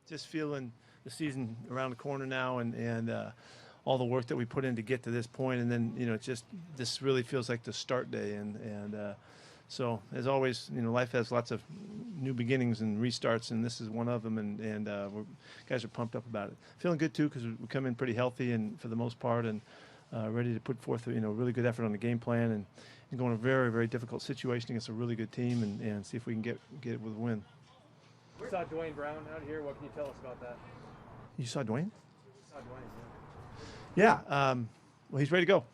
Just feeling the season around the corner now, and all the work that we put in to get to this point, and then this really feels like the start day, and so as always, life has lots of new beginnings and restarts, and this is one of them, and guys are pumped up about it. Feeling good too because we come in pretty healthy and for the most part, and ready to put forth really good effort on the game plan, and go in a very, very difficult situation against a really good team, and see if we can get it with a win. We saw Dwayne Brown out here. What can you tell us about that? You saw Dwayne? We saw Dwayne, yeah. Well, he's ready to go.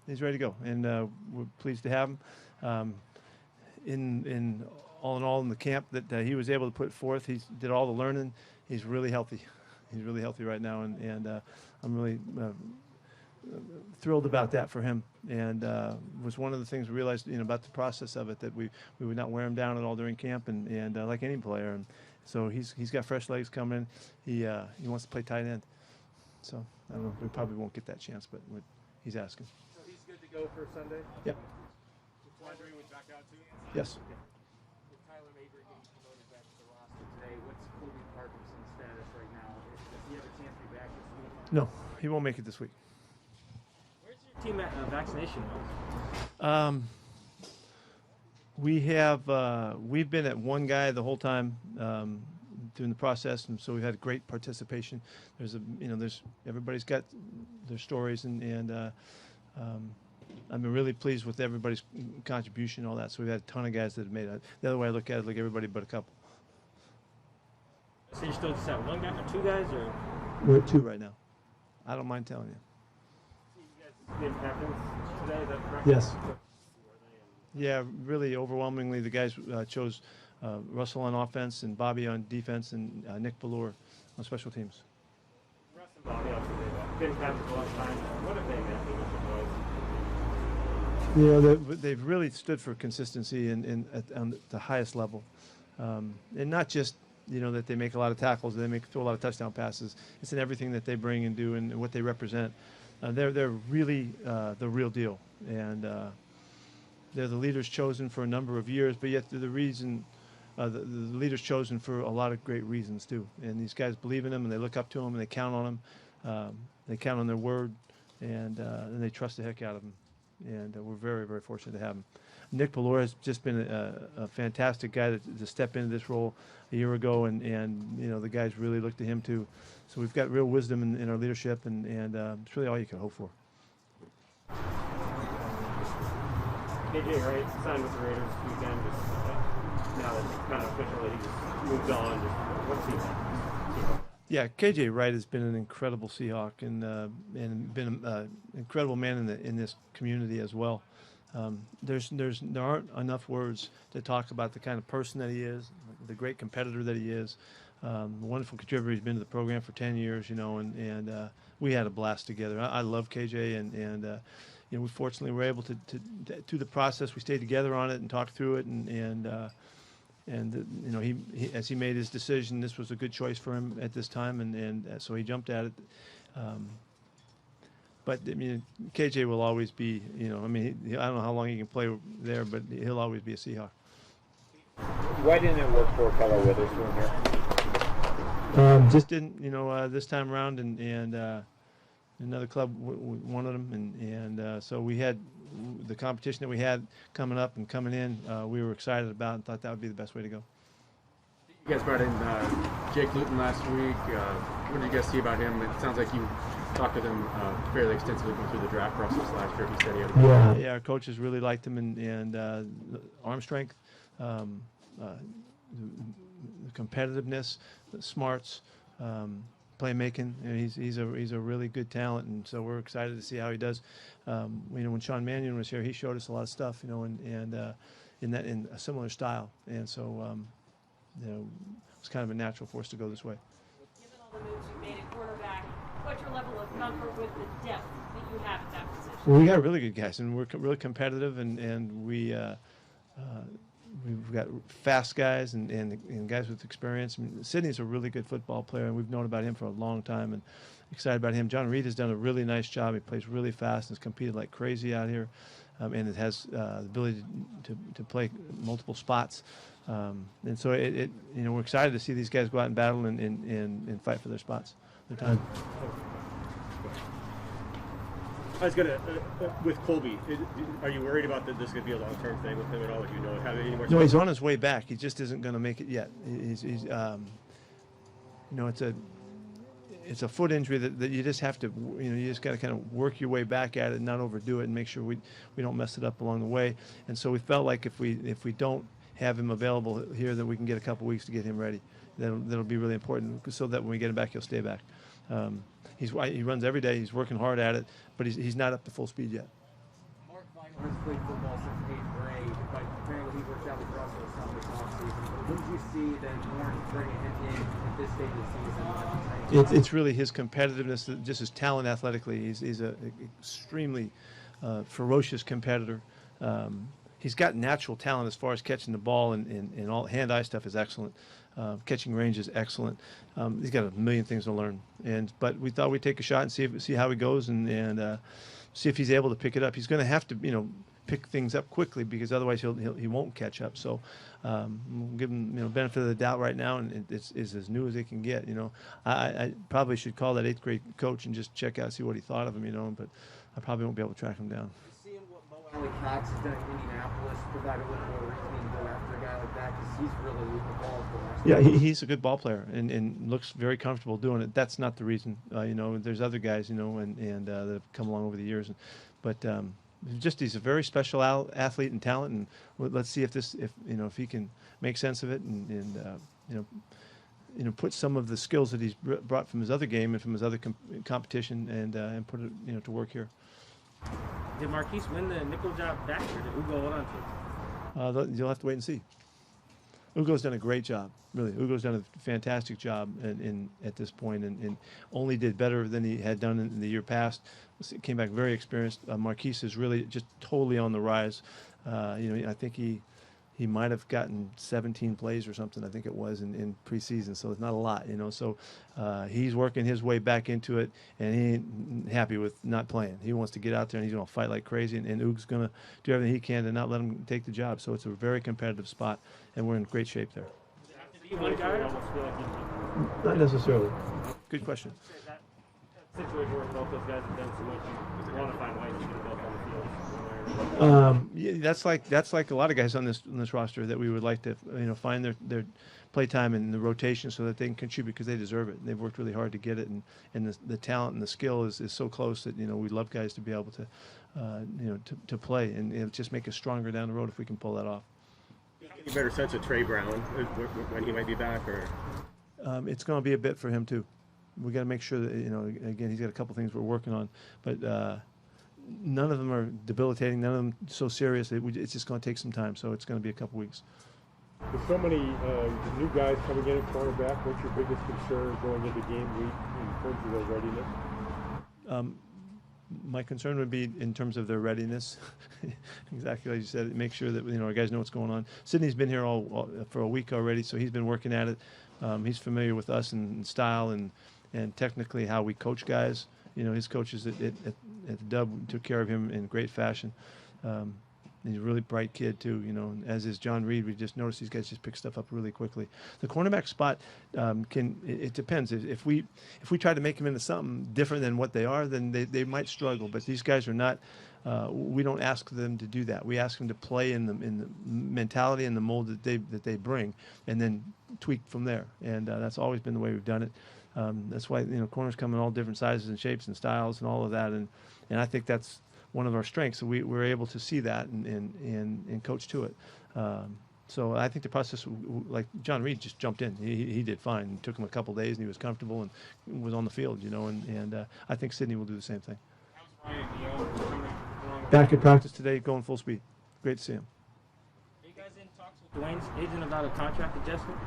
He's ready to go, and we're pleased to have him. In all in the camp that he was able to put forth, he did all the learning. He's really healthy. He's really healthy right now, and I'm really thrilled about that for him. And was one of the things we realized, about the process of it, that we would not wear him down at all during camp, and like any player. And so he's got fresh legs coming. He wants to play tight end. So I don't know. We probably won't get that chance, but he's asking. So he's good to go for Sunday. Yep. Landry would back out too. Yes. With Tyler Mabry getting promoted back to the roster today, what's Kobe Parkinson's status right now? Does he have a chance to be back this week? No, he won't make it this week. Where's your team at vaccination levels? We've been at one guy the whole time during the process, and so we've had great participation. There's everybody's got their stories, and I've been really pleased with everybody's contribution and all that. So we've had a ton of guys that have made it. The other way I look at it, like everybody but a couple. So you're still just at one guy or two guys, or? We're at two right now. I don't mind telling you. You guys named captains today, is that correct? Yes. Yeah, really overwhelmingly the guys chose Russell on offense and Bobby on defense and Nick Ballore on special teams. Russ and Bobby obviously been captains a long time. What have they meant to They've really stood for consistency on the highest level, and not just that they make a lot of tackles, they throw a lot of touchdown passes. It's in everything that they bring and do and what they represent. They're really the real deal, and they're the leaders chosen for a number of years, but yet they're the reason. The leaders chosen for a lot of great reasons too, and these guys believe in them and they look up to them and they count on them. They count on their word, and they trust the heck out of them. And we're very, very fortunate to have him. Nick Ballore has just been a fantastic guy to step into this role a year ago, and the guys really look to him too. So we've got real wisdom in our leadership, and it's really all you can hope for. KJ Wright signed with the Raiders this weekend. Now that it's kind of official that he just moved on, what's he like? Yeah, KJ Wright has been an incredible Seahawk and been an incredible man in this community as well. There aren't enough words to talk about the kind of person that he is, the great competitor that he is, the wonderful contributor. He's been to the program for 10 years, and we had a blast together. I love KJ, and we fortunately were able to through the process, we stayed together on it and talked through it, and he as he made his decision, this was a good choice for him at this time, and so he jumped at it. But I mean, KJ will always be, I don't know how long he can play there, but he'll always be a Seahawk. Why didn't it work for Keller Witherspoon here? Just didn't, this time around, and another club wanted him, and so we had the competition that we had coming up and coming in. We were excited about and thought that would be the best way to go. You guys brought in Jake Luton last week. What did you guys see about him? It sounds like you talked with him fairly extensively going through the draft process last year. He said he had yeah, our coaches really liked him, and arm strength, the competitiveness, the smarts, playmaking. He's a really good talent, and so we're excited to see how he does. When Sean Mannion was here, he showed us a lot of stuff, and in a similar style, and so it's kind of a natural for us to go this way. Given all the moves you made at quarterback, what's your level of comfort with the depth that you have at that position? Well, we got really good guys, and we're really competitive, and we've got fast guys and guys with experience. I mean, Sidney's a really good football player, and we've known about him for a long time, and excited about him. John Reed has done a really nice job. He plays really fast and has competed like crazy out here, and it has the ability to play multiple spots. And so we're excited to see these guys go out and battle and fight for their spots, their time. I was gonna with Colby. Are you worried about that this could be a long-term thing with him at all? If you know, have any more? No, he's on his way back. He just isn't going to make it yet. It's a foot injury that you just have to, you just got to kind of work your way back at it and not overdo it and make sure we don't mess it up along the way. And so we felt like if we don't have him available here, that we can get a couple weeks to get him ready. That'll be really important so that when we get him back, he'll stay back. He runs every day. He's working hard at it, but he's not up to full speed yet. Mark Vital has played football since 8th grade, but apparently he worked out with Russell some this offseason. What did you see that warranted bringing him in at this stage of the season? It's really his competitiveness, just his talent athletically. He's an extremely ferocious competitor. He's got natural talent as far as catching the ball, and all hand-eye stuff is excellent. Catching range is excellent. He's got a million things to learn, but we thought we'd take a shot and see how he goes and see if he's able to pick it up. He's going to have to pick things up quickly because otherwise he won't catch up. So we'll give him benefit of the doubt right now, and it's as new as it can get. I probably should call that 8th grade coach and just check out, see what he thought of him. But I probably won't be able to track him down. Seeing what Mo Alley Cox has done in Indianapolis provide a little more reasoning to go after a guy like that because he's really moving the ball for us. Yeah, he's a good ball player and looks very comfortable doing it. That's not the reason. There's other guys, and that have come along over the years, but he's a very special athlete and talent, and let's see if he can make sense of it and put some of the skills that he's brought from his other game and from his other competition and put it to work here. Did Marquise win the nickel job back, or did Ugo hold on to it? You'll have to wait and see. Ugo's done a great job, really. Ugo's done a fantastic job at this point, and only did better than he had done in the year past. Came back very experienced. Marquise is really just totally on the rise. I think he might have gotten 17 plays or something, I think it was, in preseason, so it's not a lot, So he's working his way back into it, and he ain't happy with not playing. He wants to get out there, and he's going to fight like crazy, and Oog's going to do everything he can to not let him take the job. So it's a very competitive spot, and we're in great shape there. Not necessarily. Good question. That situation where both those guys have done so much, you want to find ways to get them both on the field. That's like a lot of guys on this roster that we would like to find their play time and the rotation so that they can contribute because they deserve it. They've worked really hard to get it, and the talent and the skill is so close that we love guys to be able to play and just make us stronger down the road if we can pull that off. Any better sense of Trey Brown when he might be back, or? It's going to be a bit for him too. We got to make sure that again he's got a couple things we're working on, but. None of them are debilitating. None of them so serious. It's just going to take some time. So it's going to be a couple weeks. With so many new guys coming in at cornerback, what's your biggest concern going into game week in terms of their readiness? My concern would be in terms of their readiness. Exactly like you said. Make sure that our guys know what's going on. Sydney's been here all for a week already, so he's been working at it. He's familiar with us and style and technically how we coach guys. His coaches at the Dub took care of him in great fashion. He's a really bright kid too, as is John Reed. We just noticed these guys just pick stuff up really quickly. The cornerback spot it depends. If we try to make them into something different than what they are, then they might struggle. But these guys are not. We don't ask them to do that. We ask them to play in the mentality and the mold that they bring, and then tweak from there. And that's always been the way we've done it. That's why corners come in all different sizes and shapes and styles and all of that, and I think that's one of our strengths. So we're able to see that and coach to it. So I think the process, like John Reed just jumped in. He did fine. It took him a couple days, and he was comfortable and was on the field. And I think Sydney will do the same thing. Back at practice today, going full speed. Great to see him. Are you guys in talks with Dwayne's agent about a contract adjustment?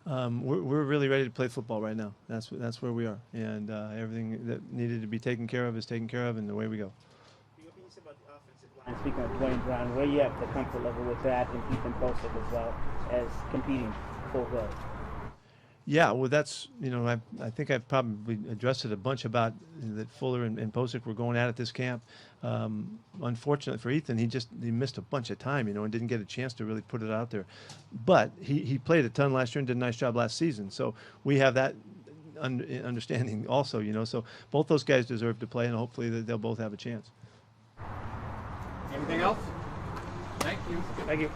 We're really ready to play football right now. That's where we are, and everything that needed to be taken care of is taken care of, and away we go. And speaking of Dwayne Brown, where you at the comfort level with that and keeping posted as well as competing full go? Yeah, well, that's, I think I've probably addressed it a bunch about that Fuller and Posick were going at this camp. Unfortunately for Ethan, he missed a bunch of time, and didn't get a chance to really put it out there. But he played a ton last year and did a nice job last season. So we have that understanding also, So both those guys deserve to play, and hopefully they'll both have a chance. Anything else? Thank you. Thank you.